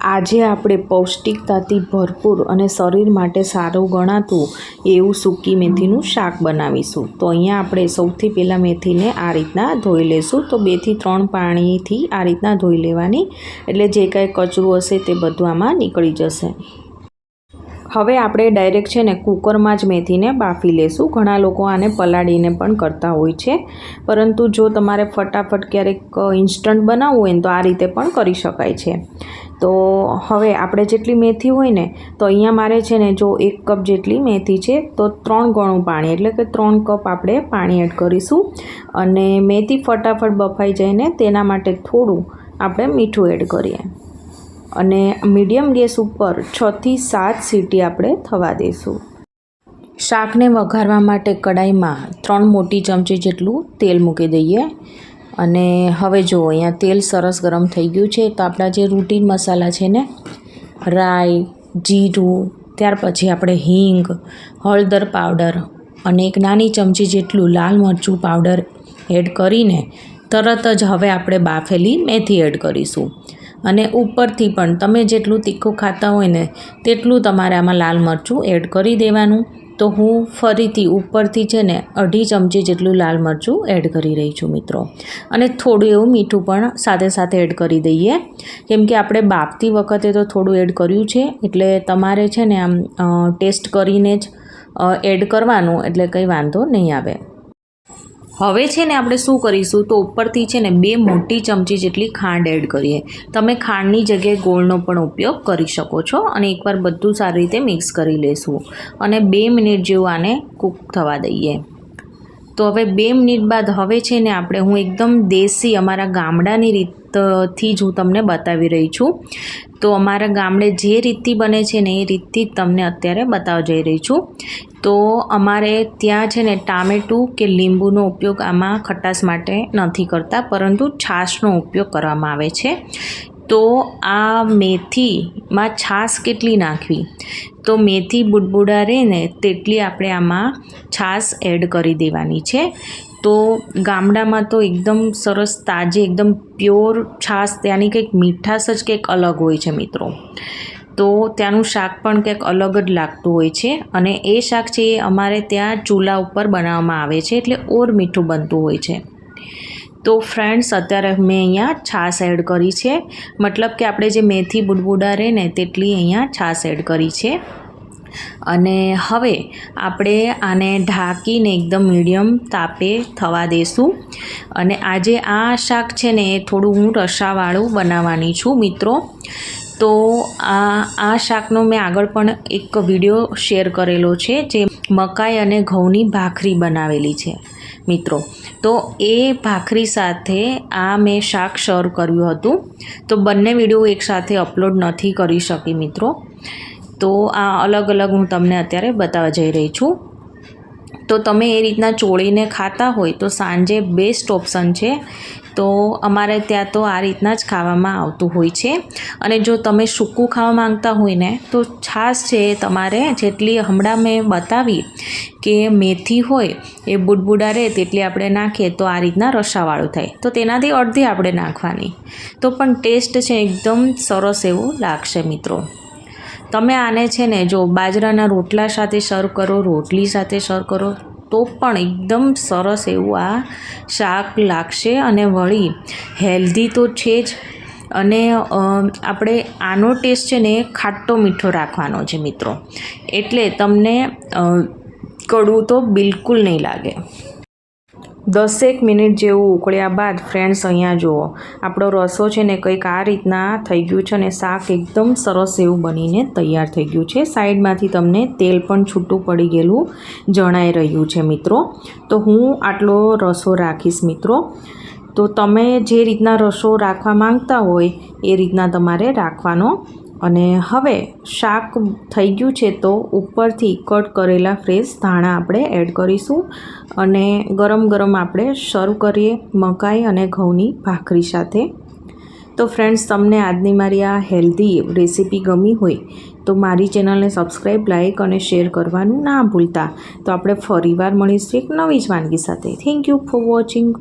આજે આપણે પૌષ્ટિકતાથી ભરપૂર અને શરીર માટે સારું ગણાતું એવું સૂકી મેથીનું શાક બનાવીશું। તો અહીંયા આપણે સૌથી પહેલાં મેથીને આ રીતના ધોઈ લઈશું। તો 2 થી 3 પાણીથી આ રીતના ધોઈ લેવાની, એટલે જે કાંઈ કચરું હશે તે બધું આમાં નીકળી જશે। હવે આપણે ડાયરેક્ટ છે ને કુકરમાં જ મેથીને બાફી લેશું। ઘણા લોકો આને પલાળીને પણ કરતા હોય છે, પરંતુ જો તમારે ફટાફટ ક્યારેક ઇન્સ્ટન્ટ બનાવવું હોય ને તો આ રીતે પણ કરી શકાય છે। તો હવે આપણે જેટલી મેથી હોય ને, તો અહીંયા મારે છે ને જો 1 કપ જેટલી મેથી છે તો 3 ગણું પાણી એટલે કે 3 કપ આપણે પાણી એડ કરીશું। અને મેથી ફટાફટ બફાઈ જાય ને તેના માટે થોડું આપણે મીઠું એડ કરીએ અને મીડિયમ ગેસ ઉપર 6 થી 7 સીટી આપણે થવા દઈશું। શાકને વઘારવા માટે કડાઈમાં 3 મોટી ચમચી જેટલું તેલ મૂકી દઈએ અને હવે જો અહીંયા તેલ સરસ ગરમ થઈ ગયું છે। તો આપણા જે રૂટીન મસાલા છે ને, રાઈ, જીરું, ત્યાર પછી આપણે હિંગ, હળદર પાવડર અને 1 નાની ચમચી જેટલું લાલ મરચું પાવડર એડ કરીને તરત જ હવે આપણે બાફેલી મેથી એડ કરીશું। અને ઉપરથી પણ તમે જેટલું તીખું ખાતા હોય ને તેટલું તમારે આમાં લાલ મરચું એડ કરી દેવાનું। તો હું ફરીથી ઉપરથી છે ને 1/2 ચમચી જેટલું લાલ મરચું એડ કરી રહી છું મિત્રો। અને થોડું એવું મીઠું પણ સાથે સાથે એડ કરી દઈએ, કેમ કે આપણે બાફતી વખતે તો થોડું એડ કર્યું છે, એટલે તમારે છે ને આમ ટેસ્ટ કરીને જ એડ કરવાનું, એટલે કંઈ વાંધો નહીં આવે। હવે છે ને આપણે શું કરીશું, તો ઉપરથી છે ને 2 મોટી ચમચી જેટલી ખાંડ એડ કરીએ। તમે ખાંડની જગ્યાએ ગોળનો પણ ઉપયોગ કરી શકો છો। અને એકવાર બધું સારી રીતે મિક્સ કરી લઈશું અને 2 મિનિટ જેવું આને કૂક થવા દઈએ। તો હવે 2 મિનિટ બાદ હવે છે ને હું એકદમ દેશી અમારા ગામડાની રીતથી જ હું તમને બતાવી રહી છું। તો અમારા ગામડે જે રીતથી બને છે ને એ રીતથી જ તમને અત્યારે બતાવવા જઈ રહી છું। તો અમારે ત્યાં છે ને ટામેટું કે લીંબુનો ઉપયોગ આમાં ખટાશ માટે નથી કરતા, પરંતુ છાશનો ઉપયોગ કરવામાં આવે છે। તો આ મેથીમાં છાશ કેટલી નાખવી, તો મેથી બુડબુડા રહે ને તેટલી આપણે આમાં છાશ એડ કરી દેવાની છે। તો ગામડામાં તો એકદમ સરસ તાજી એકદમ પ્યોર છાશ, ત્યાંની કંઈક મીઠાશ જ કંઈક અલગ હોય છે મિત્રો। તો ત્યાંનું શાક પણ કંઈક અલગ જ લાગતું હોય છે। અને એ શાક છે એ અમારે ત્યાં ચૂલા ઉપર બનાવવામાં આવે છે, એટલે ઓર મીઠું બનતું હોય છે। તો ફ્રેન્ડ્સ, અત્યારે મેં અહીંયા છાશ એડ કરી છે, મતલબ કે આપણે જે મેથી બુડબુડા રહે ને તેટલી અહીંયા છાશ એડ કરી છે। અને હવે આપણે આને ઢાંકીને એકદમ મીડિયમ તાપે થવા દઈશું। અને આજે આ શાક છે ને એ થોડું હું રસાવાળું બનાવવાની છું મિત્રો। તો આ શાકનો મેં આગળ પણ એક વિડીયો શેર કરેલો છે, જે મકાઈ અને ઘઉંની ભાખરી બનાવેલી છે મિત્રો। તો એ ભાખરી સાથે આ મેં શાક સર્વ કર્યું હતું। તો બંને વિડીયો એકસાથે અપલોડ નથી કરી શકી મિત્રો। તો આ અલગ અલગ હું તમને અત્યારે બતાવવા જઈ રહી છું। તો તમે એ રીતના ચોળીને ખાતા હોય તો સાંજે બેસ્ટ ઓપ્શન છે। તો અમારે ત્યાં તો આ રીતના જ ખાવામાં આવતું હોય છે। અને જો તમે સૂકું ખાવા માંગતા હોય ને તો છાશ છે તમારે જેટલી હમણાં મેં બતાવી કે મેથી હોય એ બુડબુડા રહે તેટલી આપણે નાખીએ તો આ રીતના રસાવાળું થાય, તો તેનાથી અડધી આપણે નાખવાની, તો પણ ટેસ્ટ છે એકદમ સરસ એવું લાગશે મિત્રો। તમે આને છે ને જો બાજરાના રોટલા સાથે સર્વ કરો, રોટલી સાથે સર્વ કરો તો પણ એકદમ સરસ એવું આ શાક લાગશે। અને વળી હેલ્ધી તો છે જ, અને આપણે આનો ટેસ્ટ છે ને ખાટો મીઠો રાખવાનો છે મિત્રો, એટલે તમને કડવું તો બિલકુલ નહીં લાગે। 10 મિનિટ જેવું ઉકળ્યા બાદ ફ્રેન્ડ્સ અહીંયા જુઓ, આપણો રસો છે ને કંઈક આ રીતના થઈ ગયું છે અને શાક એકદમ સરસ એવું બનીને તૈયાર થઈ ગયું છે। સાઈડમાંથી તમને તેલ પણ છૂટું પડી ગયેલું જણાઈ રહ્યું છે મિત્રો। તો હું આટલો રસો રાખીશ મિત્રો। તો તમે જે રીતના રસો રાખવા માંગતા હોય એ રીતના તમારે રાખવાનો। અને હવે શાક થઈ ગયું છે તો ઉપરથી કટ કરેલા ફ્રેશ ધાણા આપણે એડ કરીશું અને ગરમ ગરમ આપણે સર્વ કરીએ મકાઈ અને ઘઉંની ભાખરી સાથે। તો ફ્રેન્ડ્સ, તમને આજની મારી આ હેલ્ધી રેસીપી ગમી હોય તો મારી ચેનલને સબસ્ક્રાઈબ, લાઇક અને શેર કરવાનું ના ભૂલતા। તો આપણે ફરીવાર મળીશું એક નવી જ વાનગી સાથે। Thank you for watching.